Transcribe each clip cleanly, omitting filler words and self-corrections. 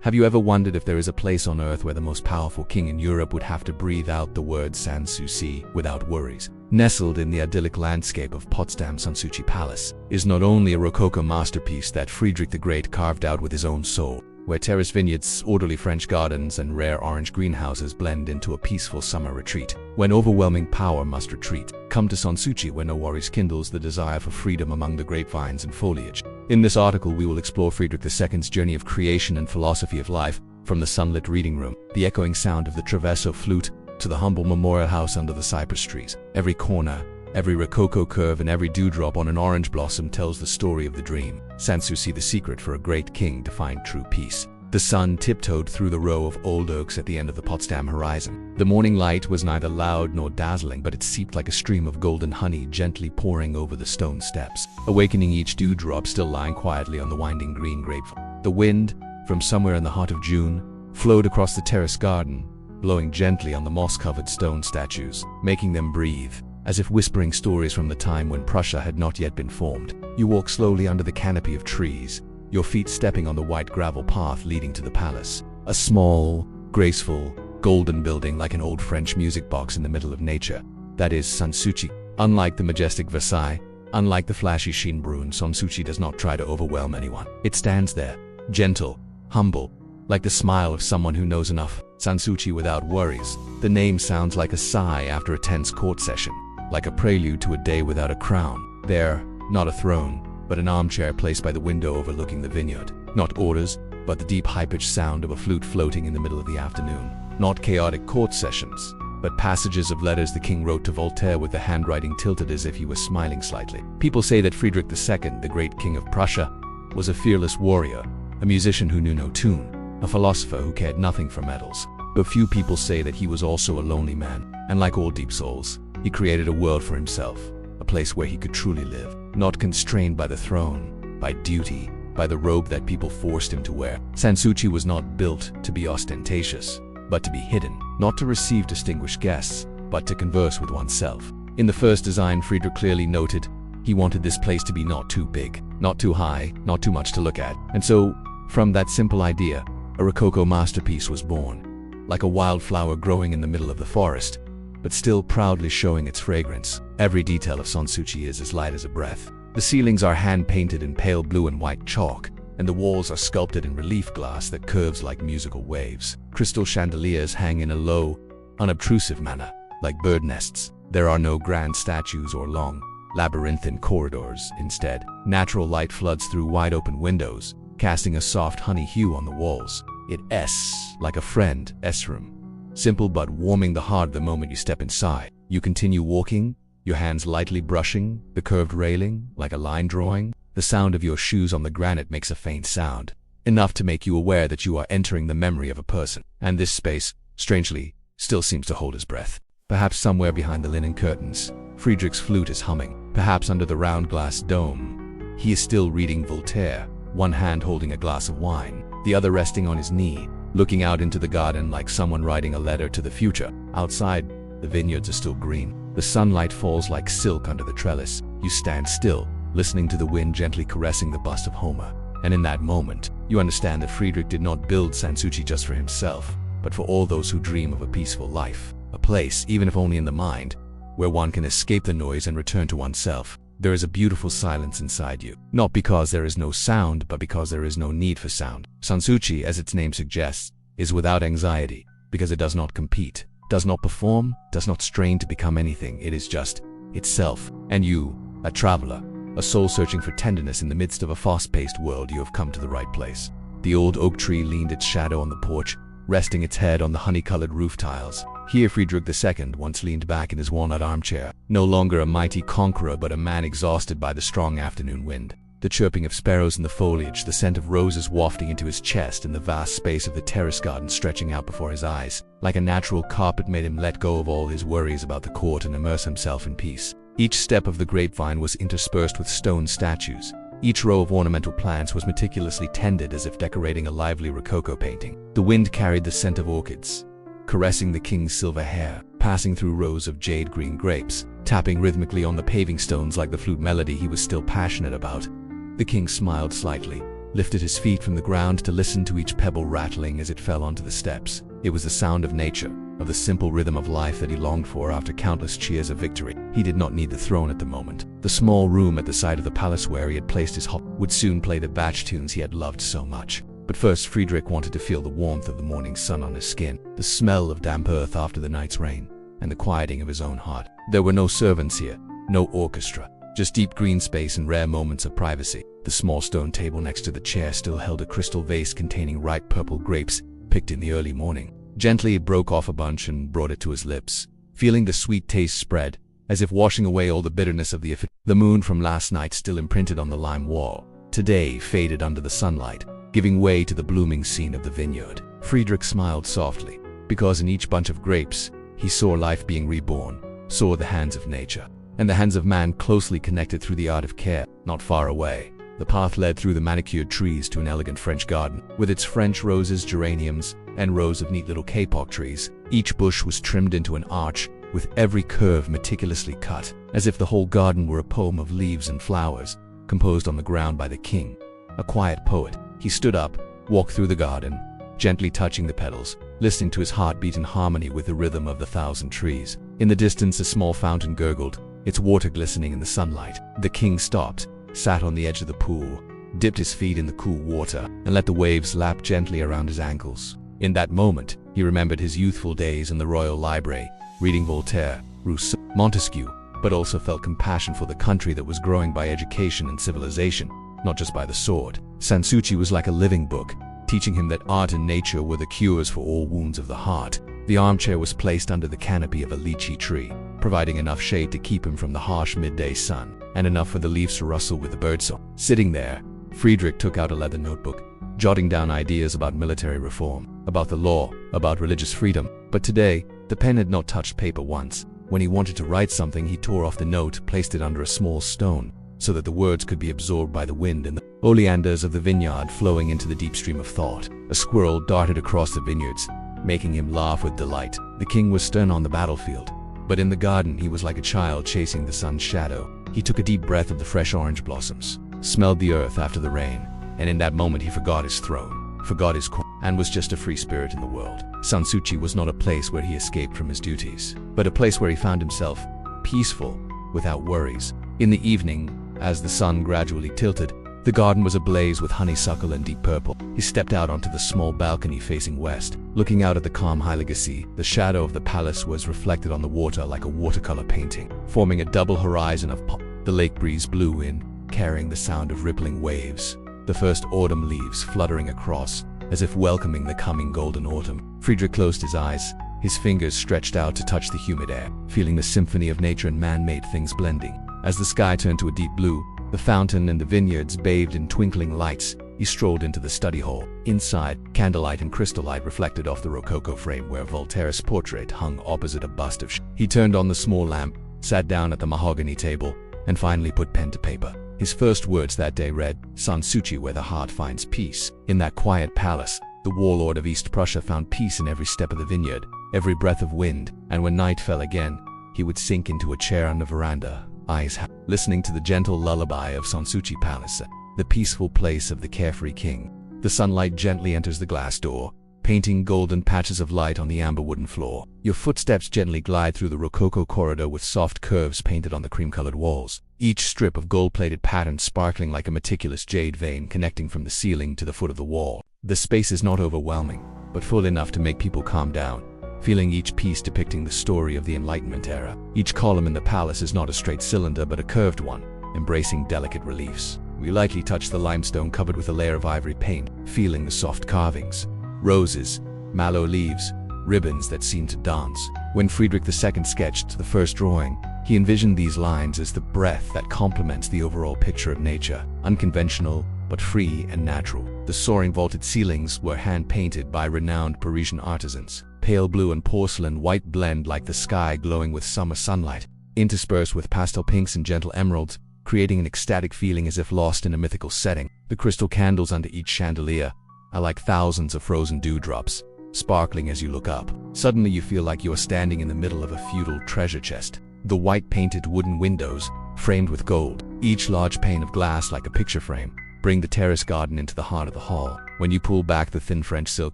Have you ever wondered if there is a place on earth where the most powerful king in Europe would have to breathe out the word Sanssouci without worries? Nestled in the idyllic landscape of Potsdam Sanssouci Palace is not only a Rococo masterpiece that Friedrich the Great carved out with his own soul, where terraced vineyards, orderly French gardens, and rare orange greenhouses blend into a peaceful summer retreat. When overwhelming power must retreat, come to Sanssouci where no worries kindles the desire for freedom among the grapevines and foliage. In this article we will explore Friedrich II's journey of creation and philosophy of life, from the sunlit reading room, the echoing sound of the traverso flute, to the humble memorial house under the cypress trees. Every corner, every Rococo curve, and every dewdrop on an orange blossom tells the story of the dream. Sanssouci, the secret for a great king to find true peace. The sun tiptoed through the row of old oaks at the end of the Potsdam horizon. The morning light was neither loud nor dazzling, but it seeped like a stream of golden honey gently pouring over the stone steps, awakening each dewdrop still lying quietly on the winding green grapevine. The wind, from somewhere in the heart of June, flowed across the terrace garden, blowing gently on the moss-covered stone statues, making them breathe, as if whispering stories from the time when Prussia had not yet been formed. You walk slowly under the canopy of trees, your feet stepping on the white gravel path leading to the palace. A small, graceful, golden building like an old French music box in the middle of nature. That is Sanssouci. Unlike the majestic Versailles, unlike the flashy Schönbrunn, Sanssouci does not try to overwhelm anyone. It stands there, gentle, humble, like the smile of someone who knows enough. Sanssouci without worries. The name sounds like a sigh after a tense court session, like a prelude to a day without a crown. There, not a throne, but an armchair placed by the window overlooking the vineyard. Not orders, but the deep high-pitched sound of a flute floating in the middle of the afternoon. Not chaotic court sessions, but passages of letters the king wrote to Voltaire with the handwriting tilted as if he was smiling slightly. People say that Friedrich II, the great king of Prussia, was a fearless warrior, a musician who knew no tune, a philosopher who cared nothing for medals. But few people say that he was also a lonely man, and like all deep souls, he created a world for himself, a place where he could truly live, not constrained by the throne, by duty, by the robe that people forced him to wear. Sanssouci was not built to be ostentatious, but to be hidden, not to receive distinguished guests, but to converse with oneself. In the first design, Friedrich clearly noted he wanted this place to be not too big, not too high, not too much to look at. And so, from that simple idea, a Rococo masterpiece was born. Like a wildflower growing in the middle of the forest, but still proudly showing its fragrance. Every detail of Sanssouci is as light as a breath. The ceilings are hand-painted in pale blue and white chalk, and the walls are sculpted in relief glass that curves like musical waves. Crystal chandeliers hang in a low, unobtrusive manner, like bird nests. There are no grand statues or long, labyrinthine corridors. Instead, natural light floods through wide-open windows, casting a soft honey hue on the walls. It's like a friend, room. Simple but warming the heart the moment you step inside. You continue walking, your hands lightly brushing the curved railing like a line drawing. The sound of your shoes on the granite makes a faint sound, enough to make you aware that you are entering the memory of a person. And this space, strangely, still seems to hold his breath. Perhaps somewhere behind the linen curtains, Friedrich's flute is humming. Perhaps under the round glass dome, he is still reading Voltaire, one hand holding a glass of wine, the other resting on his knee, looking out into the garden like someone writing a letter to the future. Outside, the vineyards are still green. The sunlight falls like silk under the trellis. You stand still, listening to the wind gently caressing the bust of Homer. And in that moment, you understand that Friedrich did not build Sanssouci just for himself, but for all those who dream of a peaceful life. A place, even if only in the mind, where one can escape the noise and return to oneself. There is a beautiful silence inside you, not because there is no sound, but because there is no need for sound. Sanssouci, as its name suggests, is without anxiety, because it does not compete, does not perform, does not strain to become anything. It is just itself. And you, a traveler, a soul searching for tenderness in the midst of a fast-paced world, you have come to the right place. The old oak tree leaned its shadow on the porch, resting its head on the honey-colored roof tiles. Here Friedrich II once leaned back in his walnut armchair, no longer a mighty conqueror but a man exhausted by the strong afternoon wind. The chirping of sparrows in the foliage, the scent of roses wafting into his chest, and the vast space of the terrace garden stretching out before his eyes, like a natural carpet, made him let go of all his worries about the court and immerse himself in peace. Each step of the grapevine was interspersed with stone statues. Each row of ornamental plants was meticulously tended as if decorating a lively Rococo painting. The wind carried the scent of orchids, caressing the king's silver hair, passing through rows of jade green grapes, tapping rhythmically on the paving stones like the flute melody he was still passionate about. The king smiled slightly, lifted his feet from the ground to listen to each pebble rattling as it fell onto the steps. It was the sound of nature, of the simple rhythm of life that he longed for after countless cheers of victory. He did not need the throne at the moment. The small room at the side of the palace where he had placed his hop would soon play the Bach tunes he had loved so much. But first Friedrich wanted to feel the warmth of the morning sun on his skin, the smell of damp earth after the night's rain, and the quieting of his own heart. There were no servants here, no orchestra, just deep green space and rare moments of privacy. The small stone table next to the chair still held a crystal vase containing ripe purple grapes, picked in the early morning. Gently he broke off a bunch and brought it to his lips, feeling the sweet taste spread, as if washing away all the bitterness of the effort. The moon from last night still imprinted on the lime wall, today faded under the sunlight, giving way to the blooming scene of the vineyard. Friedrich smiled softly, because in each bunch of grapes, he saw life being reborn, saw the hands of nature, and the hands of man closely connected through the art of care. Not far away, the path led through the manicured trees to an elegant French garden, with its French roses, geraniums, and rows of neat little kapok trees. Each bush was trimmed into an arch, with every curve meticulously cut, as if the whole garden were a poem of leaves and flowers, composed on the ground by the king, a quiet poet. He stood up, walked through the garden, gently touching the petals, listening to his heartbeat in harmony with the rhythm of the thousand trees. In the distance a small fountain gurgled, its water glistening in the sunlight. The king stopped, sat on the edge of the pool, dipped his feet in the cool water, and let the waves lap gently around his ankles. In that moment, he remembered his youthful days in the royal library, reading Voltaire, Rousseau, Montesquieu, but also felt compassion for the country that was growing by education and civilization, not just by the sword. Sanssouci was like a living book, teaching him that art and nature were the cures for all wounds of the heart. The armchair was placed under the canopy of a lychee tree, providing enough shade to keep him from the harsh midday sun, and enough for the leaves to rustle with the birdsong. Sitting there, Friedrich took out a leather notebook, jotting down ideas about military reform, about the law, about religious freedom. But today, the pen had not touched paper once. When he wanted to write something, he tore off the note, placed it under a small stone, so that the words could be absorbed by the wind and the oleanders of the vineyard flowing into the deep stream of thought. A squirrel darted across the vineyards, making him laugh with delight. The king was stern on the battlefield, but in the garden he was like a child chasing the sun's shadow. He took a deep breath of the fresh orange blossoms, smelled the earth after the rain, and in that moment he forgot his throne, forgot his court, and was just a free spirit in the world. Sanssouci was not a place where he escaped from his duties, but a place where he found himself, peaceful, without worries. In the evening, as the sun gradually tilted, the garden was ablaze with honeysuckle and deep purple. He stepped out onto the small balcony facing west, looking out at the calm Heilige See. The shadow of the palace was reflected on the water like a watercolor painting, forming a double horizon of pop. The lake breeze blew in, carrying the sound of rippling waves, the first autumn leaves fluttering across, as if welcoming the coming golden autumn. Friedrich closed his eyes, his fingers stretched out to touch the humid air, feeling the symphony of nature and man-made things blending. As the sky turned to a deep blue, the fountain and the vineyards bathed in twinkling lights, he strolled into the study hall. Inside, candlelight and crystal light reflected off the Rococo frame where Voltaire's portrait hung opposite a bust of He turned on the small lamp, sat down at the mahogany table, and finally put pen to paper. His first words that day read, "Sanssouci, where the heart finds peace." In that quiet palace, the warlord of East Prussia found peace in every step of the vineyard, every breath of wind, and when night fell again, he would sink into a chair on the veranda, eyes listening to the gentle lullaby of Sanssouci Palace, the peaceful place of the carefree king. The sunlight gently enters the glass door, painting golden patches of light on the amber wooden floor. Your footsteps gently glide through the Rococo corridor with soft curves painted on the cream-colored walls, each strip of gold-plated pattern sparkling like a meticulous jade vein connecting from the ceiling to the foot of the wall. The space is not overwhelming, but full enough to make people calm down, feeling each piece depicting the story of the Enlightenment era. Each column in the palace is not a straight cylinder but a curved one, embracing delicate reliefs. We lightly touch the limestone covered with a layer of ivory paint, feeling the soft carvings. Roses, mallow leaves, ribbons that seem to dance. When Friedrich II sketched the first drawing, he envisioned these lines as the breath that complements the overall picture of nature, unconventional but free and natural. The soaring vaulted ceilings were hand-painted by renowned Parisian artisans. Pale blue and porcelain white blend like the sky glowing with summer sunlight, interspersed with pastel pinks and gentle emeralds, creating an ecstatic feeling as if lost in a mythical setting. The crystal candles under each chandelier are like thousands of frozen dewdrops, sparkling as you look up. Suddenly you feel like you are standing in the middle of a feudal treasure chest. The white painted wooden windows, framed with gold, each large pane of glass like a picture frame, bring the terrace garden into the heart of the hall. When you pull back the thin French silk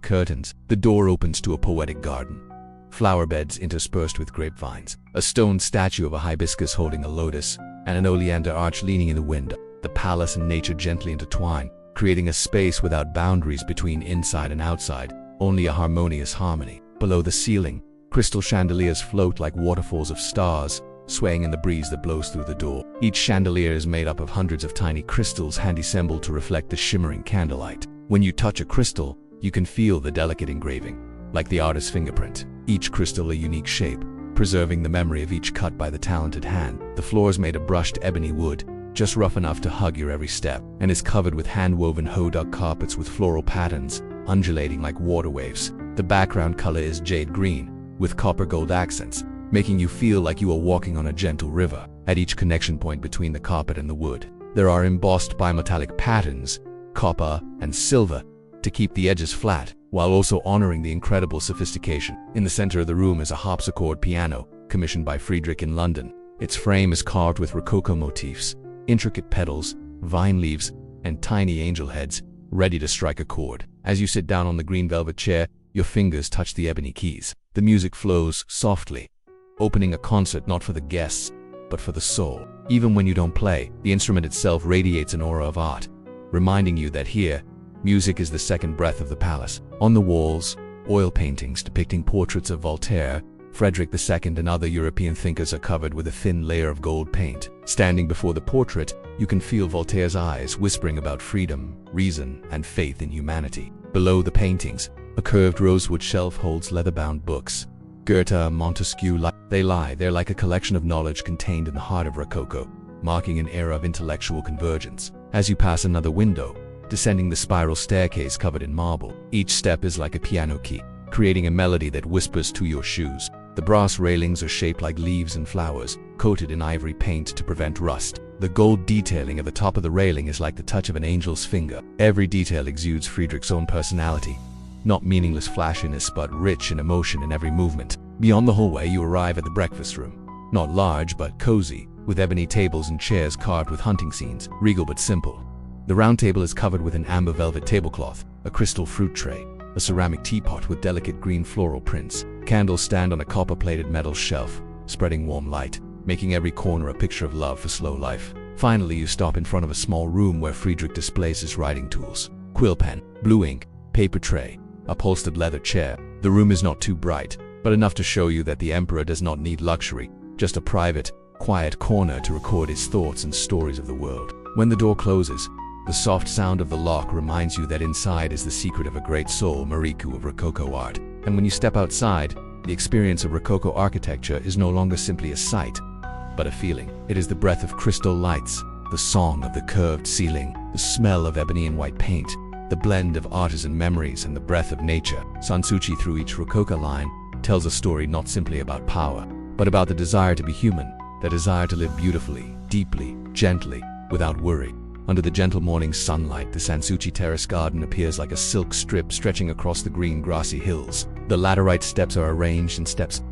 curtains, the door opens to a poetic garden. Flower beds interspersed with grapevines, a stone statue of a hibiscus holding a lotus, and an oleander arch leaning in the wind. The palace and nature gently intertwine, creating a space without boundaries between inside and outside, only a harmonious harmony. Below the ceiling, crystal chandeliers float like waterfalls of stars, swaying in the breeze that blows through the door. Each chandelier is made up of hundreds of tiny crystals hand-assembled to reflect the shimmering candlelight. When you touch a crystal, you can feel the delicate engraving, like the artist's fingerprint. Each crystal a unique shape, preserving the memory of each cut by the talented hand. The floor is made of brushed ebony wood, just rough enough to hug your every step, and is covered with hand-woven hodag carpets with floral patterns, undulating like water waves. The background color is jade green, with copper gold accents, making you feel like you are walking on a gentle river. At each connection point between the carpet and the wood, there are embossed bimetallic patterns, copper and silver, to keep the edges flat, while also honoring the incredible sophistication. In the center of the room is a harpsichord piano, commissioned by Friedrich in London. Its frame is carved with Rococo motifs, intricate petals, vine leaves, and tiny angel heads, ready to strike a chord. As you sit down on the green velvet chair, your fingers touch the ebony keys. The music flows softly, opening a concert not for the guests, but for the soul. Even when you don't play, the instrument itself radiates an aura of art, reminding you that here, music is the second breath of the palace. On the walls, oil paintings depicting portraits of Voltaire, Frederick II, and other European thinkers are covered with a thin layer of gold paint. Standing before the portrait, you can feel Voltaire's eyes whispering about freedom, reason, and faith in humanity. Below the paintings, a curved rosewood shelf holds leather-bound books. Goethe, Montesquieu, they lie there like a collection of knowledge contained in the heart of Rococo, marking an era of intellectual convergence. As you pass another window, descending the spiral staircase covered in marble, each step is like a piano key, creating a melody that whispers to your shoes. The brass railings are shaped like leaves and flowers, coated in ivory paint to prevent rust. The gold detailing at the top of the railing is like the touch of an angel's finger. Every detail exudes Friedrich's own personality, not meaningless flashiness, but rich in emotion in every movement. Beyond the hallway, you arrive at the breakfast room. Not large, but cozy, with ebony tables and chairs carved with hunting scenes, regal but simple. The round table is covered with an amber velvet tablecloth, a crystal fruit tray, a ceramic teapot with delicate green floral prints. Candles stand on a copper-plated metal shelf, spreading warm light, making every corner a picture of love for slow life. Finally, you stop in front of a small room where Friedrich displays his writing tools. Quill pen, blue ink, paper tray, upholstered leather chair. The room is not too bright, but enough to show you that the emperor does not need luxury, just a private, quiet corner to record his thoughts and stories of the world. When the door closes, the soft sound of the lock reminds you that inside is the secret of a great soul, Mariku of Rococo art. And when you step outside, the experience of Rococo architecture is no longer simply a sight, but a feeling. It is the breath of crystal lights, the song of the curved ceiling, the smell of ebony and white paint, the blend of artisan memories and the breath of nature. Sanssouci, through each Rococo line, tells a story not simply about power, but about the desire to be human, the desire to live beautifully, deeply, gently, without worry. Under the gentle morning sunlight, the Sanssouci terrace garden appears like a silk strip stretching across the green grassy hills. The laterite steps are arranged in steps,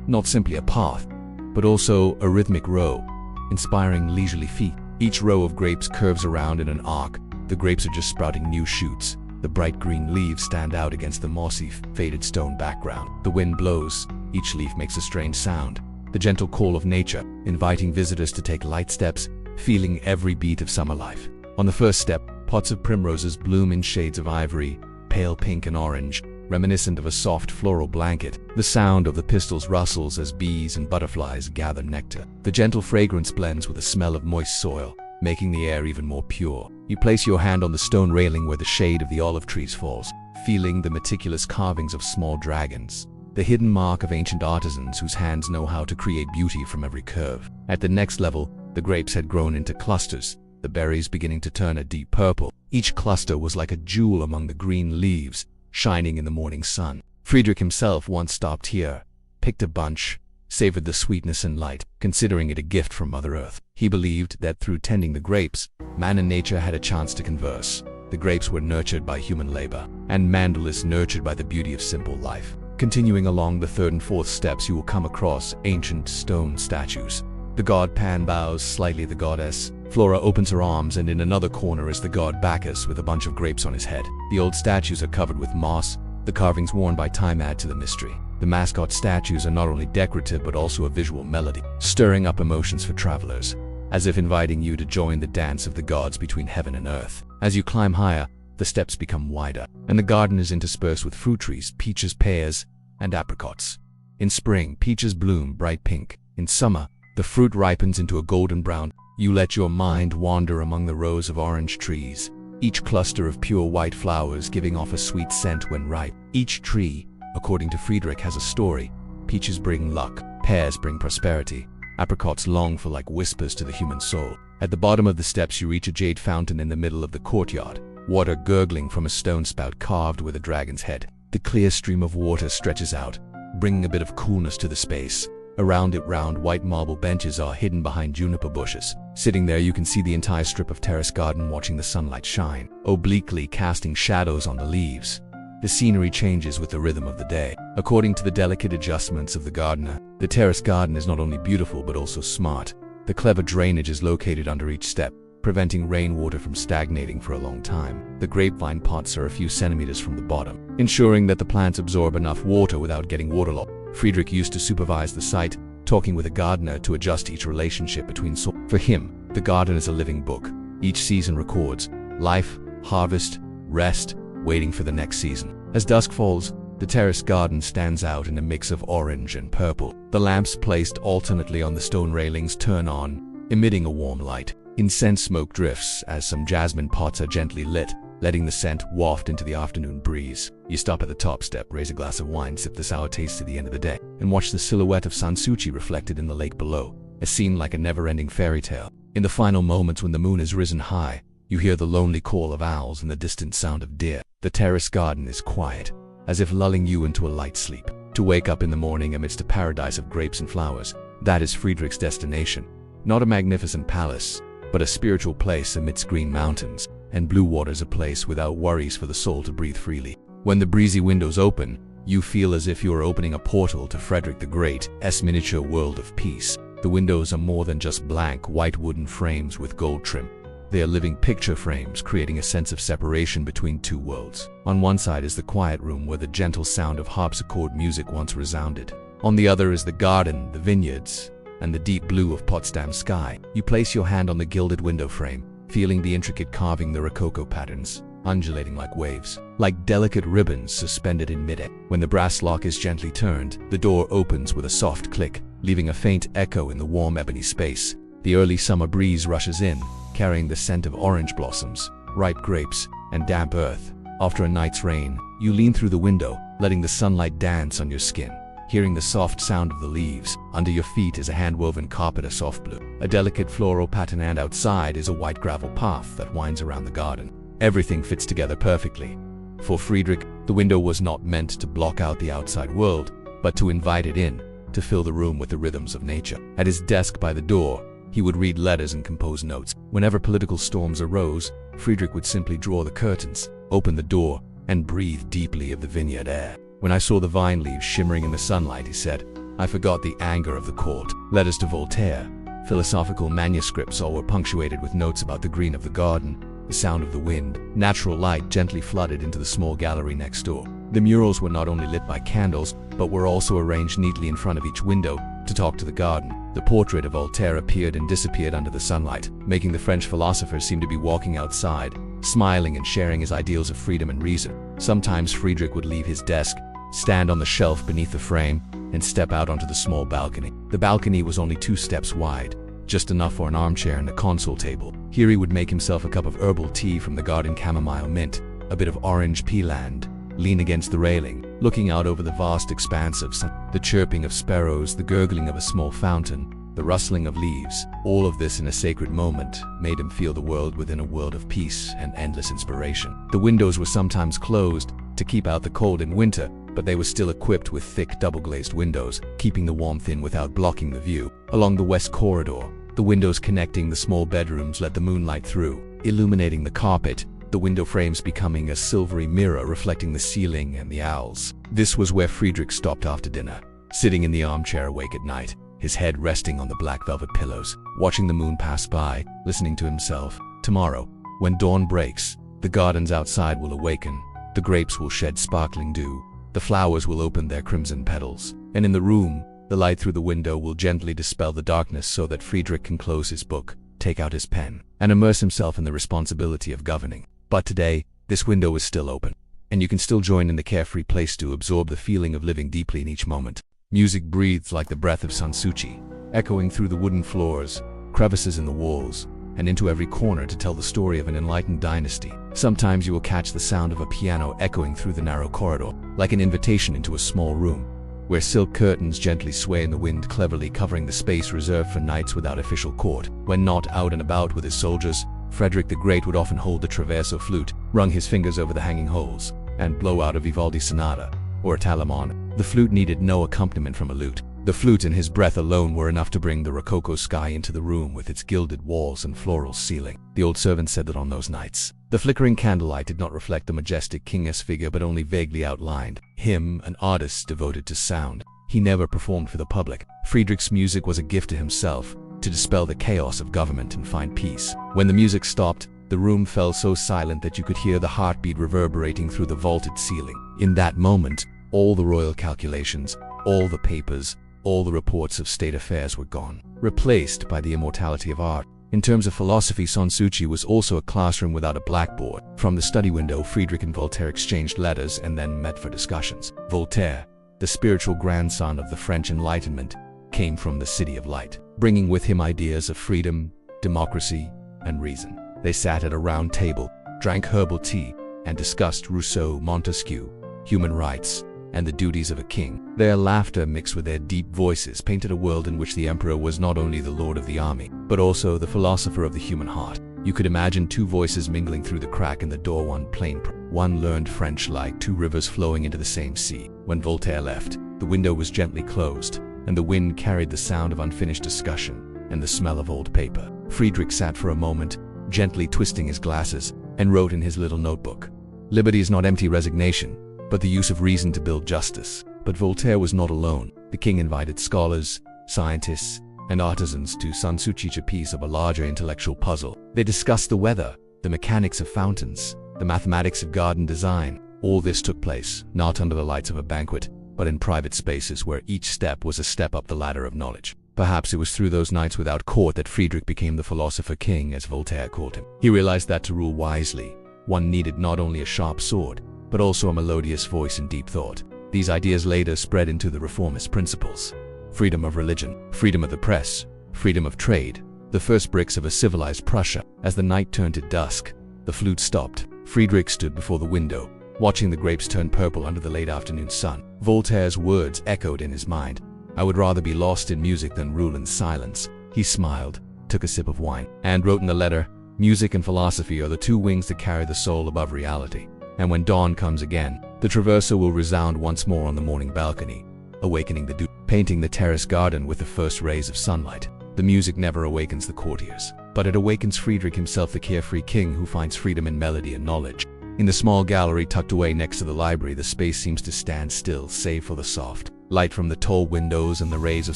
not simply a path, but also a rhythmic row, inspiring leisurely feet. Each row of grapes curves around in an arc. The grapes are just sprouting new shoots. The bright green leaves stand out against the mossy, faded stone background. The wind blows. Each leaf makes a strange sound, the gentle call of nature, inviting visitors to take light steps, feeling every beat of summer life. On the first step, pots of primroses bloom in shades of ivory, pale pink and orange, reminiscent of a soft floral blanket. The sound of the pistils rustles as bees and butterflies gather nectar. The gentle fragrance blends with the smell of moist soil, making the air even more pure. You place your hand on the stone railing where the shade of the olive trees falls, feeling the meticulous carvings of small dragons, the hidden mark of ancient artisans whose hands know how to create beauty from every curve. At the next level, the grapes had grown into clusters, the berries beginning to turn a deep purple. Each cluster was like a jewel among the green leaves, shining in the morning sun. Friedrich himself once stopped here, picked a bunch, savored the sweetness and light, considering it a gift from Mother Earth. He believed that through tending the grapes, man and nature had a chance to converse. The grapes were nurtured by human labor, and Mandel nurtured by the beauty of simple life. Continuing along the third and fourth steps, you will come across ancient stone statues, The god Pan bows slightly the goddess. Flora opens her arms, and in another corner is the god Bacchus with a bunch of grapes on his head. The old statues are covered with moss. The carvings worn by time add to the mystery. The mascot statues are not only decorative but also a visual melody, stirring up emotions for travelers, as if inviting you to join the dance of the gods between heaven and earth. As you climb higher, the steps become wider, and the garden is interspersed with fruit trees, peaches, pears, and apricots. In spring, peaches bloom bright pink. In summer, the fruit ripens into a golden brown. You let your mind wander among the rows of orange trees, each cluster of pure white flowers giving off a sweet scent when ripe. Each tree, according to Friedrich, has a story. Peaches bring luck, pears bring prosperity, apricots long for like whispers to the human soul. At the bottom of the steps you reach a jade fountain in the middle of the courtyard, water gurgling from a stone spout carved with a dragon's head. The clear stream of water stretches out, bringing a bit of coolness to the space. Around it, round white marble benches are hidden behind juniper bushes. Sitting there you can see the entire strip of terrace garden watching the sunlight shine, obliquely casting shadows on the leaves. The scenery changes with the rhythm of the day. According to the delicate adjustments of the gardener, the terrace garden is not only beautiful but also smart. The clever drainage is located under each step, preventing rainwater from stagnating for a long time. The grapevine pots are a few centimeters from the bottom, ensuring that the plants absorb enough water without getting waterlogged. Friedrich used to supervise the site, talking with a gardener to adjust each relationship between soil. For him, the garden is a living book. Each season records life, harvest, rest, waiting for the next season. As dusk falls, the terrace garden stands out in a mix of orange and purple. The lamps placed alternately on the stone railings turn on, emitting a warm light. Incense smoke drifts as some jasmine pots are gently lit, letting the scent waft into the afternoon breeze. You stop at the top step, raise a glass of wine, sip the sour taste to the end of the day, and watch the silhouette of Sanssouci reflected in the lake below, a scene like a never-ending fairy tale. In the final moments when the moon is risen high, you hear the lonely call of owls and the distant sound of deer. The terrace garden is quiet, as if lulling you into a light sleep. To wake up in the morning amidst a paradise of grapes and flowers, that is Friedrich's destination. Not a magnificent palace, but a spiritual place amidst green mountains and blue waters, a place without worries for the soul to breathe freely. When the breezy windows open, you feel as if you are opening a portal to Frederick the Great's miniature world of peace. The windows are more than just blank white wooden frames with gold trim. They are living picture frames, creating a sense of separation between two worlds. On one side is the quiet room where the gentle sound of harpsichord music once resounded. On the other is the garden, the vineyards, and the deep blue of Potsdam sky. You place your hand on the gilded window frame, feeling the intricate carving, the Rococo patterns, undulating like waves, like delicate ribbons suspended in midair. When the brass lock is gently turned, the door opens with a soft click, leaving a faint echo in the warm ebony space. The early summer breeze rushes in, carrying the scent of orange blossoms, ripe grapes, and damp earth. After a night's rain, you lean through the window, letting the sunlight dance on your skin. Hearing the soft sound of the leaves, under your feet is a hand-woven carpet, a soft blue, a delicate floral pattern, and outside is a white gravel path that winds around the garden. Everything fits together perfectly. For Friedrich, the window was not meant to block out the outside world, but to invite it in, to fill the room with the rhythms of nature. At his desk by the door, he would read letters and compose notes. Whenever political storms arose, Friedrich would simply draw the curtains, open the door, and breathe deeply of the vineyard air. When I saw the vine leaves shimmering in the sunlight, he said, I forgot the anger of the court. Letters to Voltaire, philosophical manuscripts, all were punctuated with notes about the green of the garden, the sound of the wind. Natural light gently flooded into the small gallery next door. The murals were not only lit by candles, but were also arranged neatly in front of each window to talk to the garden. The portrait of Voltaire appeared and disappeared under the sunlight, making the French philosopher seem to be walking outside, smiling and sharing his ideals of freedom and reason. Sometimes Friedrich would leave his desk, stand on the shelf beneath the frame, and step out onto the small balcony. The balcony was only 2 steps wide, just enough for an armchair and a console table. Here he would make himself a cup of herbal tea from the garden, chamomile mint, a bit of orange pealand, lean against the railing, looking out over the vast expanse of sun. The chirping of sparrows, the gurgling of a small fountain, the rustling of leaves, all of this in a sacred moment made him feel the world within a world of peace and endless inspiration. The windows were sometimes closed to keep out the cold in winter, but they were still equipped with thick double-glazed windows, keeping the warmth in without blocking the view. Along the west corridor, the windows connecting the small bedrooms let the moonlight through, illuminating the carpet, the window frames becoming a silvery mirror reflecting the ceiling and the owls. This was where Friedrich stopped after dinner, sitting in the armchair awake at night. his head resting on the black velvet pillows, watching the moon pass by, listening to himself. Tomorrow, when dawn breaks, the gardens outside will awaken, the grapes will shed sparkling dew, the flowers will open their crimson petals, and in the room, the light through the window will gently dispel the darkness so that Friedrich can close his book, take out his pen, and immerse himself in the responsibility of governing. But today, this window is still open, and you can still join in the carefree place to absorb the feeling of living deeply in each moment. Music breathes like the breath of Sanssouci, echoing through the wooden floors, crevices in the walls, and into every corner to tell the story of an enlightened dynasty. Sometimes you will catch the sound of a piano echoing through the narrow corridor, like an invitation into a small room, where silk curtains gently sway in the wind, cleverly covering the space reserved for knights without official court. When not out and about with his soldiers, Frederick the Great would often hold the traverso flute, run his fingers over the hanging holes, and blow out a Vivaldi sonata, or a Talamon. The flute needed no accompaniment from a lute. The flute and his breath alone were enough to bring the Rococo sky into the room with its gilded walls and floral ceiling. The old servant said that on those nights, the flickering candlelight did not reflect the majestic king-esque figure but only vaguely outlined him, an artist devoted to sound. He never performed for the public. Friedrich's music was a gift to himself, to dispel the chaos of government and find peace. When the music stopped, the room fell so silent that you could hear the heartbeat reverberating through the vaulted ceiling. In that moment, all the royal calculations, all the papers, all the reports of state affairs were gone, replaced by the immortality of art. In terms of philosophy, Sanssouci was also a classroom without a blackboard. From the study window, Friedrich and Voltaire exchanged letters and then met for discussions. Voltaire, the spiritual grandson of the French Enlightenment, came from the City of Light, bringing with him ideas of freedom, democracy, and reason. They sat at a round table, drank herbal tea, and discussed Rousseau, Montesquieu, human rights, and the duties of a king. Their laughter mixed with their deep voices painted a world in which the emperor was not only the lord of the army, but also the philosopher of the human heart. You could imagine two voices mingling through the crack in the door, one learned French like two rivers flowing into the same sea. When Voltaire left, the window was gently closed, and the wind carried the sound of unfinished discussion and the smell of old paper. Friedrich sat for a moment, gently twisting his glasses, and wrote in his little notebook, "Liberty is not empty resignation, but the use of reason to build justice." But Voltaire was not alone. The king invited scholars, scientists, and artisans to Sanssouci, a piece of a larger intellectual puzzle. They discussed the weather, the mechanics of fountains, the mathematics of garden design. All this took place, not under the lights of a banquet, but in private spaces where each step was a step up the ladder of knowledge. Perhaps it was through those nights without court that Friedrich became the philosopher king, as Voltaire called him. He realized that to rule wisely, one needed not only a sharp sword, but also a melodious voice and deep thought. These ideas later spread into the reformist principles: freedom of religion, freedom of the press, freedom of trade, the first bricks of a civilized Prussia. As the night turned to dusk, the flute stopped. Friedrich stood before the window, watching the grapes turn purple under the late afternoon sun. Voltaire's words echoed in his mind. "I would rather be lost in music than rule in silence." He smiled, took a sip of wine, and wrote in the letter, "Music and philosophy are the two wings that carry the soul above reality. And when dawn comes again, the traverso will resound once more on the morning balcony, awakening the dew, painting the terraced garden with the first rays of sunlight." The music never awakens the courtiers, but it awakens Friedrich himself, the carefree king who finds freedom in melody and knowledge. In the small gallery tucked away next to the library, the space seems to stand still, save for the soft light from the tall windows and the rays of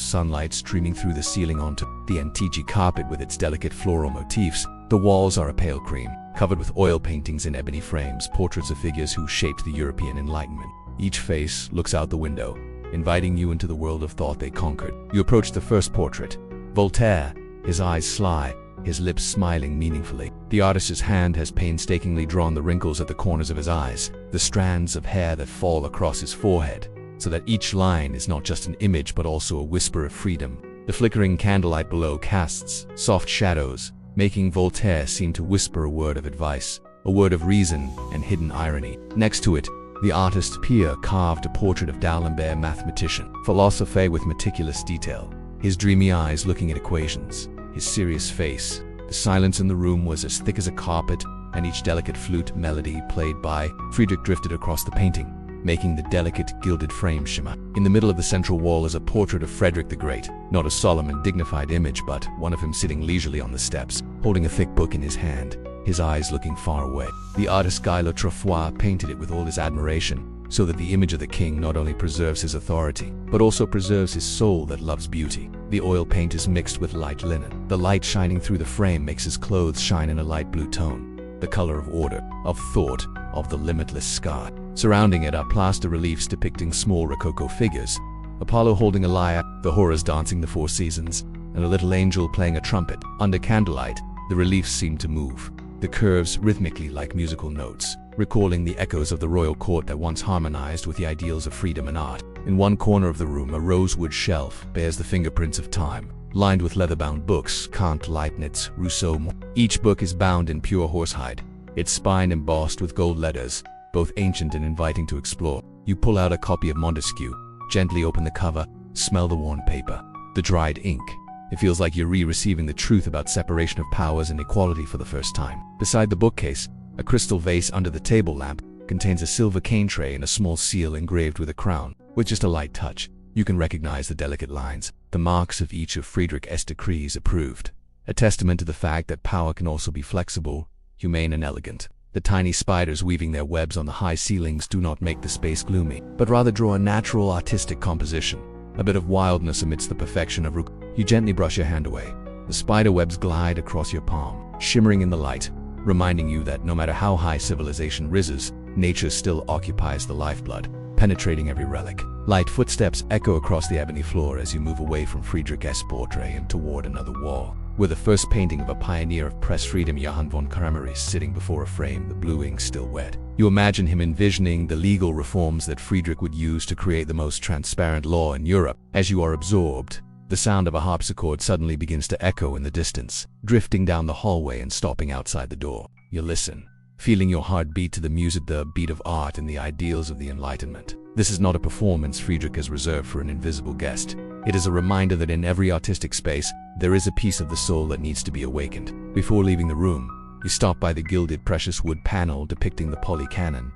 sunlight streaming through the ceiling onto the antique carpet with its delicate floral motifs. The walls are a pale cream, covered with oil paintings in ebony frames, portraits of figures who shaped the European Enlightenment. Each face looks out the window, inviting you into the world of thought they conquered. You approach the first portrait, Voltaire, his eyes sly, his lips smiling meaningfully. The artist's hand has painstakingly drawn the wrinkles at the corners of his eyes, the strands of hair that fall across his forehead, so that each line is not just an image but also a whisper of freedom. The flickering candlelight below casts soft shadows, making Voltaire seem to whisper a word of advice, a word of reason and hidden irony. Next to it, the artist Pierre carved a portrait of D'Alembert, mathematician, philosopher with meticulous detail, his dreamy eyes looking at equations, his serious face. The silence in the room was as thick as a carpet, and each delicate flute melody played by Friedrich drifted across the painting, making the delicate gilded frame shimmer. In the middle of the central wall is a portrait of Frederick the Great, not a solemn and dignified image, but one of him sitting leisurely on the steps, holding a thick book in his hand, his eyes looking far away. The artist Guy Le Trefoil painted it with all his admiration, so that the image of the king not only preserves his authority, but also preserves his soul that loves beauty. The oil paint is mixed with light linen. The light shining through the frame makes his clothes shine in a light blue tone, the color of order, of thought, of the limitless sky. Surrounding it are plaster reliefs depicting small Rococo figures, Apollo holding a lyre, the horrors dancing the four seasons, and a little angel playing a trumpet. Under candlelight, the reliefs seem to move, the curves rhythmically like musical notes, recalling the echoes of the royal court that once harmonized with the ideals of freedom and art. In one corner of the room, a rosewood shelf bears the fingerprints of time, lined with leather-bound books, Kant, Leibniz, Rousseau. Each book is bound in pure horsehide, its spine embossed with gold letters, both ancient and inviting to explore. You pull out a copy of Montesquieu, gently open the cover, smell the worn paper, the dried ink. It feels like you're receiving the truth about separation of powers and equality for the first time. Beside the bookcase, a crystal vase under the table lamp contains a silver cane tray and a small seal engraved with a crown. With just a light touch, you can recognize the delicate lines, the marks of each of Friedrich's decrees approved, a testament to the fact that power can also be flexible, humane and elegant. The tiny spiders weaving their webs on the high ceilings do not make the space gloomy, but rather draw a natural artistic composition, a bit of wildness amidst the perfection of Rococo. You gently brush your hand away. The spider webs glide across your palm, shimmering in the light, reminding you that no matter how high civilization rises, nature still occupies the lifeblood, penetrating every relic. Light footsteps echo across the ebony floor as you move away from Friedrich's portrait and toward another wall, where the first painting of a pioneer of press freedom, Johann von Kramer, is sitting before a frame, the blue ink still wet. You imagine him envisioning the legal reforms that Friedrich would use to create the most transparent law in Europe. As you are absorbed, the sound of a harpsichord suddenly begins to echo in the distance, drifting down the hallway and stopping outside the door. You listen, feeling your heart beat to the music, the beat of art and the ideals of the Enlightenment. This is not a performance Friedrich has reserved for an invisible guest. It is a reminder that in every artistic space, there is a piece of the soul that needs to be awakened. Before leaving the room, you stop by the gilded precious wood panel depicting the polycanon,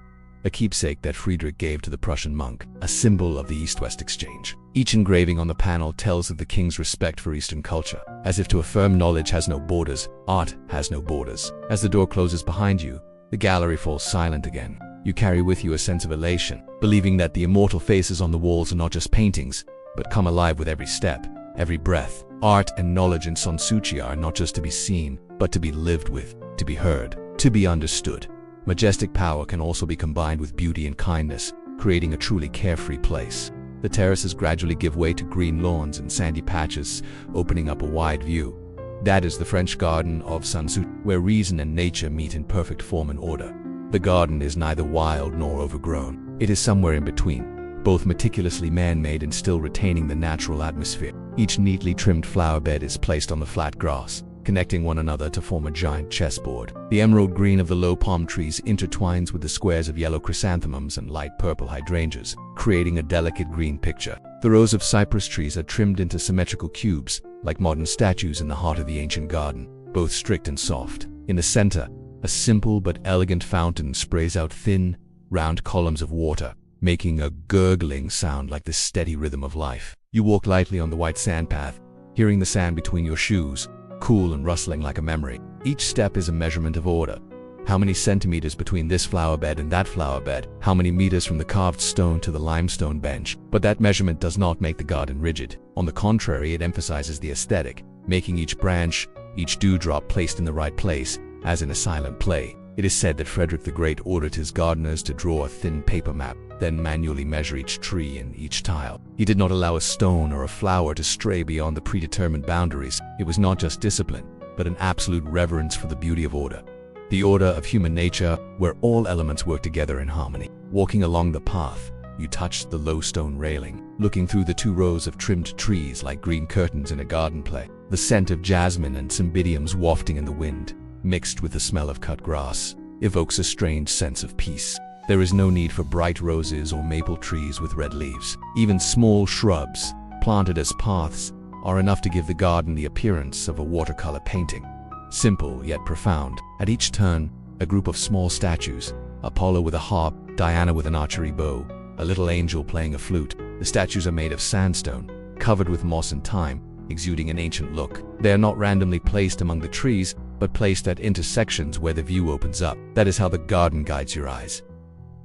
a keepsake that Friedrich gave to the Prussian monk, a symbol of the East-West exchange. Each engraving on the panel tells of the king's respect for Eastern culture, as if to affirm knowledge has no borders, art has no borders. As the door closes behind you, the gallery falls silent again. You carry with you a sense of elation, believing that the immortal faces on the walls are not just paintings, but come alive with every step, every breath. Art and knowledge in Sanssouci are not just to be seen, but to be lived with, to be heard, to be understood. Majestic power can also be combined with beauty and kindness, creating a truly carefree place. The terraces gradually give way to green lawns and sandy patches, opening up a wide view. That is the French garden of Sanssouci, where reason and nature meet in perfect form and order. The garden is neither wild nor overgrown. It is somewhere in between, both meticulously man-made and still retaining the natural atmosphere. Each neatly trimmed flower bed is placed on the flat grass, connecting one another to form a giant chessboard. The emerald green of the low palm trees intertwines with the squares of yellow chrysanthemums and light purple hydrangeas, creating a delicate green picture. The rows of cypress trees are trimmed into symmetrical cubes, like modern statues in the heart of the ancient garden, both strict and soft. In the center, a simple but elegant fountain sprays out thin, round columns of water, making a gurgling sound like the steady rhythm of life. You walk lightly on the white sand path, hearing the sand between your shoes, cool and rustling like a memory. Each step is a measurement of order. How many centimeters between this flower bed and that flower bed? How many meters from the carved stone to the limestone bench? But that measurement does not make the garden rigid. On the contrary, it emphasizes the aesthetic, making each branch, each dewdrop placed in the right place, as in a silent play. It is said that Frederick the Great ordered his gardeners to draw a thin paper map, then manually measure each tree and each tile. He did not allow a stone or a flower to stray beyond the predetermined boundaries. It was not just discipline, but an absolute reverence for the beauty of order. The order of human nature, where all elements work together in harmony. Walking along the path, you touched the low stone railing, looking through the 2 rows of trimmed trees like green curtains in a garden play. The scent of jasmine and cymbidiums wafting in the wind, mixed with the smell of cut grass, evokes a strange sense of peace. There is no need for bright roses or maple trees with red leaves. Even small shrubs, planted as paths, are enough to give the garden the appearance of a watercolor painting. Simple yet profound. At each turn, a group of small statues, Apollo with a harp, Diana with an archery bow, a little angel playing a flute. The statues are made of sandstone, covered with moss and thyme, exuding an ancient look. They are not randomly placed among the trees, but placed at intersections where the view opens up. That is how the garden guides your eyes.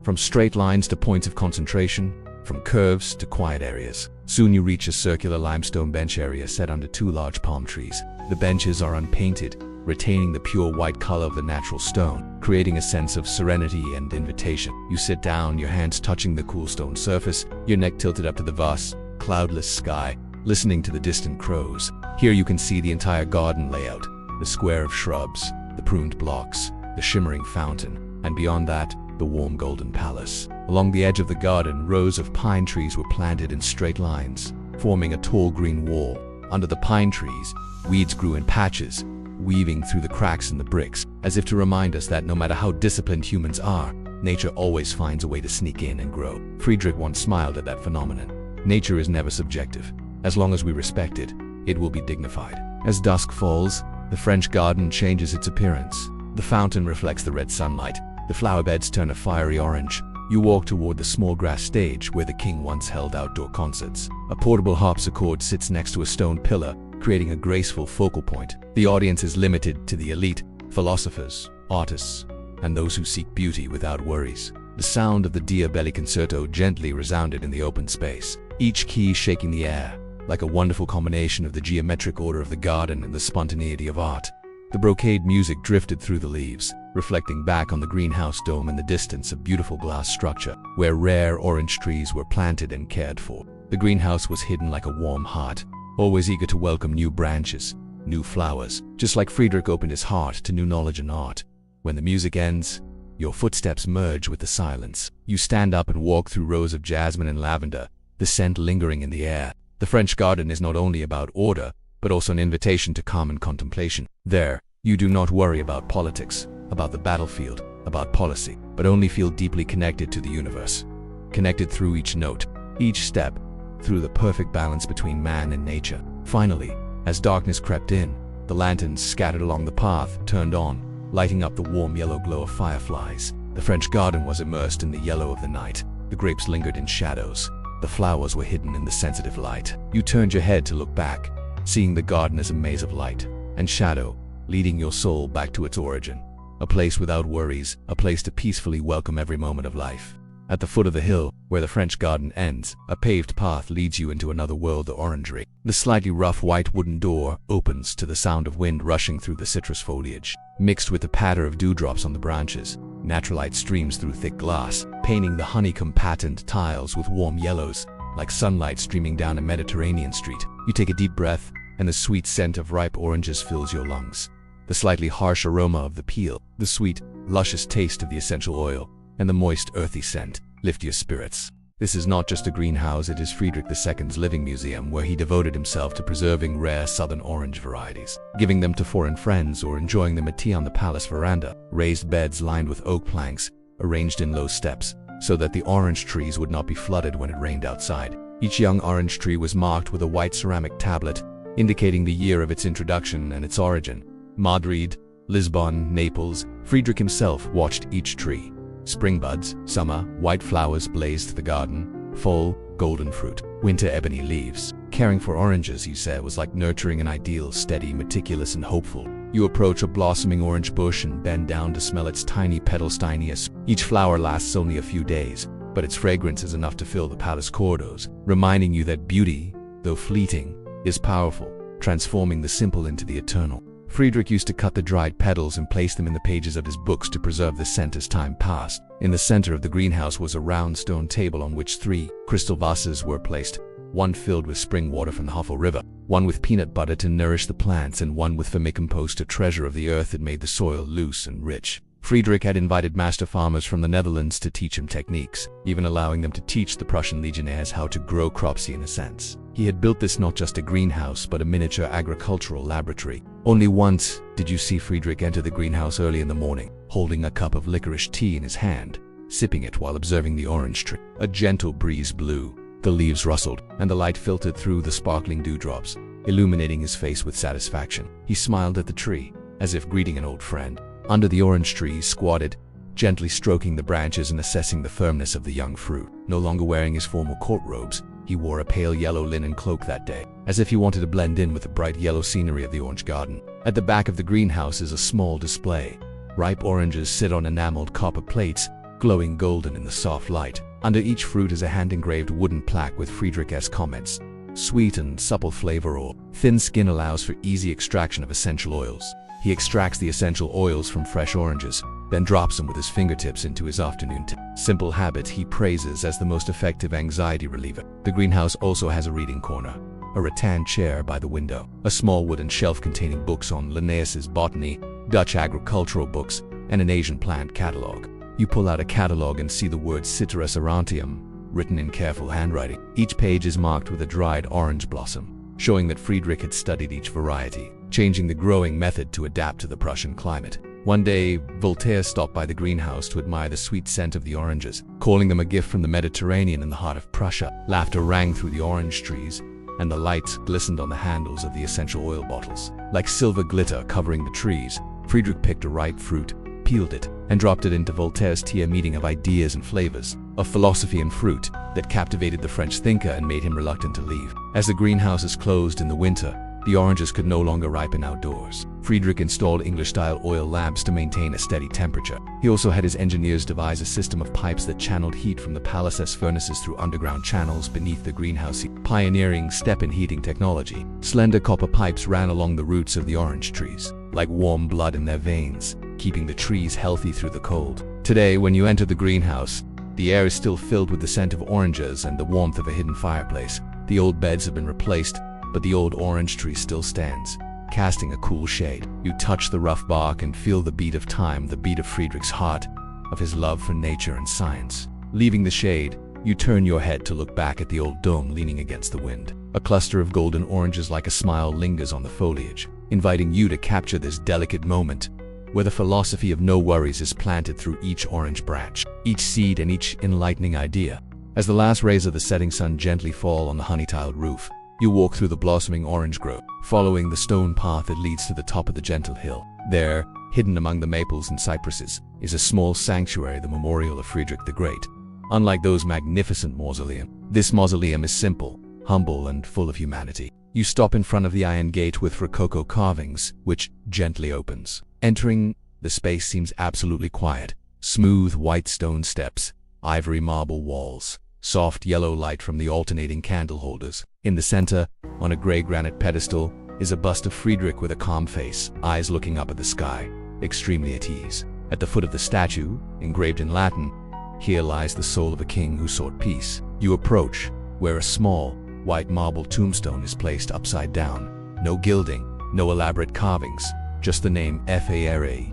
from straight lines to points of concentration, from curves to quiet areas. Soon you reach a circular limestone bench area set under two large palm trees. The benches are unpainted, retaining the pure white color of the natural stone, creating a sense of serenity and invitation. You sit down, your hands touching the cool stone surface, your neck tilted up to the vast, cloudless sky, listening to the distant crows. Here you can see the entire garden layout, the square of shrubs, the pruned blocks, the shimmering fountain, and beyond that, the warm golden palace. Along the edge of the garden, rows of pine trees were planted in straight lines, forming a tall green wall. Under the pine trees, weeds grew in patches, weaving through the cracks in the bricks, as if to remind us that no matter how disciplined humans are, nature always finds a way to sneak in and grow. Friedrich once smiled at that phenomenon. Nature is never subjective. As long as we respect it, it will be dignified. As dusk falls, the French garden changes its appearance. The fountain reflects the red sunlight. The flower beds turn a fiery orange. You walk toward the small grass stage where the king once held outdoor concerts. A portable harpsichord sits next to a stone pillar, creating a graceful focal point. The audience is limited to the elite, philosophers, artists, and those who seek beauty without worries. The sound of the Dia Belli concerto gently resounded in the open space, each key shaking the air, like a wonderful combination of the geometric order of the garden and the spontaneity of art. The brocade music drifted through the leaves, reflecting back on the greenhouse dome in the distance, a beautiful glass structure where rare orange trees were planted and cared for. The greenhouse was hidden like a warm heart, always eager to welcome new branches, new flowers, just like Friedrich opened his heart to new knowledge and art. When the music ends, your footsteps merge with the silence. You stand up and walk through rows of jasmine and lavender, the scent lingering in the air. The French garden is not only about order, but also an invitation to calm and contemplation. There, you do not worry about politics, about the battlefield, about policy, but only feel deeply connected to the universe. Connected through each note, each step, through the perfect balance between man and nature. Finally, as darkness crept in, the lanterns scattered along the path turned on, lighting up the warm yellow glow of fireflies. The French garden was immersed in the yellow of the night. The grapes lingered in shadows. The flowers were hidden in the sensitive light. You turned your head to look back, seeing the garden as a maze of light and shadow, leading your soul back to its origin. A place without worries, a place to peacefully welcome every moment of life. At the foot of the hill, where the French garden ends, a paved path leads you into another world, the orangery. The slightly rough white wooden door opens to the sound of wind rushing through the citrus foliage. Mixed with the patter of dewdrops on the branches, natural light streams through thick glass, painting the honeycomb patterned tiles with warm yellows, like sunlight streaming down a Mediterranean street. You take a deep breath, and the sweet scent of ripe oranges fills your lungs. The slightly harsh aroma of the peel, the sweet, luscious taste of the essential oil, and the moist, earthy scent lift your spirits. This is not just a greenhouse, it is Friedrich II's living museum, where he devoted himself to preserving rare southern orange varieties, giving them to foreign friends or enjoying them at tea on the palace veranda. Raised beds lined with oak planks, arranged in low steps, so that the orange trees would not be flooded when it rained outside. Each young orange tree was marked with a white ceramic tablet, indicating the year of its introduction and its origin. Madrid, Lisbon, Naples, Friedrich himself watched each tree. Spring buds, summer, white flowers blazed the garden, fall, golden fruit, winter ebony leaves. Caring for oranges, he said, was like nurturing an ideal, steady, meticulous, and hopeful. You approach a blossoming orange bush and bend down to smell its tiny petals, tiniest. Each flower lasts only a few days, but its fragrance is enough to fill the palace corridors, reminding you that beauty, though fleeting, is powerful, transforming the simple into the eternal. Friedrich used to cut the dried petals and place them in the pages of his books to preserve the scent as time passed. In the center of the greenhouse was a round stone table on which 3 crystal vases were placed, one filled with spring water from the Hoffel River, one with peanut butter to nourish the plants, and one with vermicompost, a treasure of the earth that made the soil loose and rich. Friedrich had invited master farmers from the Netherlands to teach him techniques, even allowing them to teach the Prussian legionnaires how to grow crops in a sense. He had built this not just a greenhouse but a miniature agricultural laboratory. Only once did you see Friedrich enter the greenhouse early in the morning, holding a cup of licorice tea in his hand, sipping it while observing the orange tree. A gentle breeze blew, the leaves rustled, and the light filtered through the sparkling dewdrops, illuminating his face with satisfaction. He smiled at the tree, as if greeting an old friend. Under the orange tree he squatted, gently stroking the branches and assessing the firmness of the young fruit. No longer wearing his formal court robes, he wore a pale yellow linen cloak that day, as if he wanted to blend in with the bright yellow scenery of the orange garden. At the back of the greenhouse is a small display. Ripe oranges sit on enameled copper plates, glowing golden in the soft light. Under each fruit is a hand-engraved wooden plaque with Friedrich's comments. Sweet and supple flavor or thin skin allows for easy extraction of essential oils. He extracts the essential oils from fresh oranges, then drops them with his fingertips into his afternoon tea. Simple habits he praises as the most effective anxiety reliever. The greenhouse also has a reading corner, a rattan chair by the window, a small wooden shelf containing books on Linnaeus's botany, Dutch agricultural books, and an Asian plant catalogue. You pull out a catalogue and see the word Citrus aurantium written in careful handwriting. Each page is marked with a dried orange blossom, showing that Friedrich had studied each variety, changing the growing method to adapt to the Prussian climate. One day, Voltaire stopped by the greenhouse to admire the sweet scent of the oranges, calling them a gift from the Mediterranean in the heart of Prussia. Laughter rang through the orange trees, and the lights glistened on the handles of the essential oil bottles. Like silver glitter covering the trees, Friedrich picked a ripe fruit, peeled it, and dropped it into Voltaire's tea, a meeting of ideas and flavors, of philosophy and fruit, that captivated the French thinker and made him reluctant to leave. As the greenhouses closed in the winter, the oranges could no longer ripen outdoors. Friedrich installed English-style oil lamps to maintain a steady temperature. He also had his engineers devise a system of pipes that channeled heat from the palace's furnaces through underground channels beneath the greenhouse, pioneering step-in heating technology. Slender copper pipes ran along the roots of the orange trees, like warm blood in their veins, keeping the trees healthy through the cold. Today, when you enter the greenhouse, the air is still filled with the scent of oranges and the warmth of a hidden fireplace. The old beds have been replaced, but the old orange tree still stands, casting a cool shade. You touch the rough bark and feel the beat of time, the beat of Friedrich's heart, of his love for nature and science. Leaving the shade, you turn your head to look back at the old dome leaning against the wind. A cluster of golden oranges like a smile lingers on the foliage, inviting you to capture this delicate moment, where the philosophy of no worries is planted through each orange branch, each seed and each enlightening idea. As the last rays of the setting sun gently fall on the honey-tiled roof, you walk through the blossoming orange grove, following the stone path that leads to the top of the gentle hill. There, hidden among the maples and cypresses, is a small sanctuary, the memorial of Frederick the Great. Unlike those magnificent mausoleums, this mausoleum is simple, humble, and full of humanity. You stop in front of the iron gate with Rococo carvings, which gently opens. Entering, the space seems absolutely quiet. Smooth white stone steps, ivory marble walls, soft yellow light from the alternating candle holders. In the center, on a gray granite pedestal, is a bust of Friedrich with a calm face, eyes looking up at the sky, extremely at ease. At the foot of the statue, engraved in Latin, "Here lies the soul of a king who sought peace." You approach, where a small, white marble tombstone is placed upside down. No gilding, no elaborate carvings, just the name Fredacusc,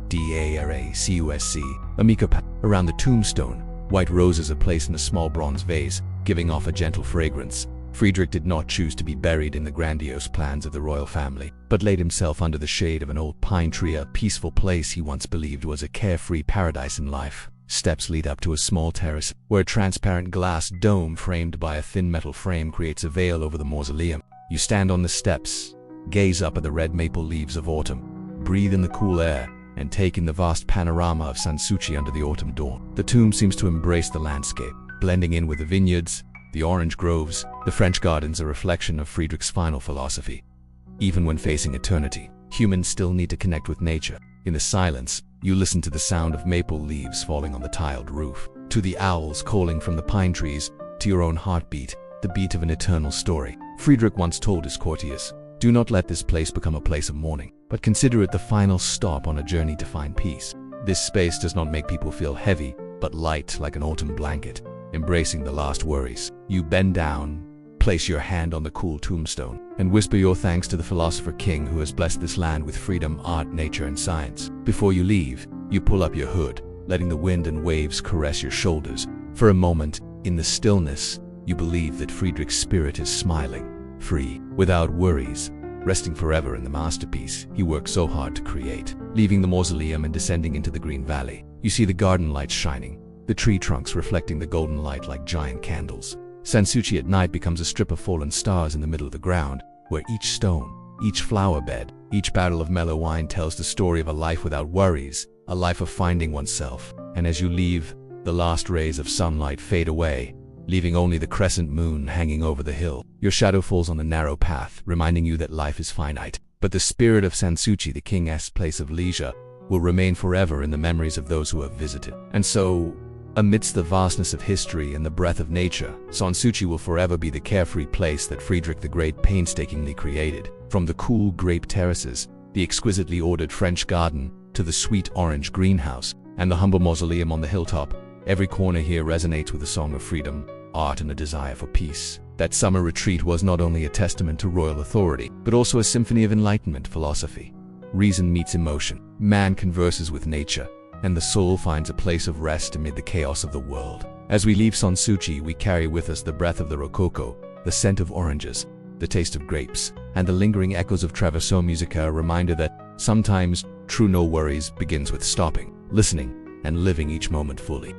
Amica. Around the tombstone, white roses are placed in a small bronze vase, giving off a gentle fragrance. Friedrich did not choose to be buried in the grandiose plans of the royal family, but laid himself under the shade of an old pine tree, a peaceful place he once believed was a carefree paradise in life. Steps lead up to a small terrace, where a transparent glass dome framed by a thin metal frame creates a veil over the mausoleum. You stand on the steps, gaze up at the red maple leaves of autumn, breathe in the cool air, and take in the vast panorama of Sanssouci under the autumn dawn. The tomb seems to embrace the landscape, blending in with the vineyards, the orange groves. The French gardens, a reflection of Friedrich's final philosophy. Even when facing eternity, humans still need to connect with nature. In the silence, you listen to the sound of maple leaves falling on the tiled roof, to the owls calling from the pine trees, to your own heartbeat, the beat of an eternal story. Friedrich once told his courtiers, "Do not let this place become a place of mourning, but consider it the final stop on a journey to find peace." This space does not make people feel heavy, but light like an autumn blanket, embracing the last worries. You bend down, place your hand on the cool tombstone, and whisper your thanks to the philosopher king who has blessed this land with freedom, art, nature, and science. Before you leave, you pull up your hood, letting the wind and waves caress your shoulders. For a moment, in the stillness, you believe that Friedrich's spirit is smiling, free, without worries, resting forever in the masterpiece he worked so hard to create. Leaving the mausoleum and descending into the green valley, you see the garden lights shining, the tree trunks reflecting the golden light like giant candles. Sanssouci at night becomes a strip of fallen stars in the middle of the ground, where each stone, each flower bed, each bottle of mellow wine tells the story of a life without worries, a life of finding oneself. And as you leave, the last rays of sunlight fade away, leaving only the crescent moon hanging over the hill. Your shadow falls on the narrow path, reminding you that life is finite. But the spirit of Sanssouci, the king's place of leisure, will remain forever in the memories of those who have visited. And so, Amidst the vastness of history and the breadth of nature, Sanssouci will forever be the carefree place that Friedrich the Great painstakingly created. From the cool grape terraces, the exquisitely ordered French garden, to the sweet orange greenhouse, and the humble mausoleum on the hilltop, every corner here resonates with a song of freedom, art, and a desire for peace. That summer retreat was not only a testament to royal authority, but also a symphony of enlightenment philosophy. Reason meets emotion, man converses with nature, and the soul finds a place of rest amid the chaos of the world. As we leave Sanssouci, we carry with us the breath of the Rococo, the scent of oranges, the taste of grapes, and the lingering echoes of Traverso Musica, a reminder that sometimes true no worries begins with stopping, listening, and living each moment fully.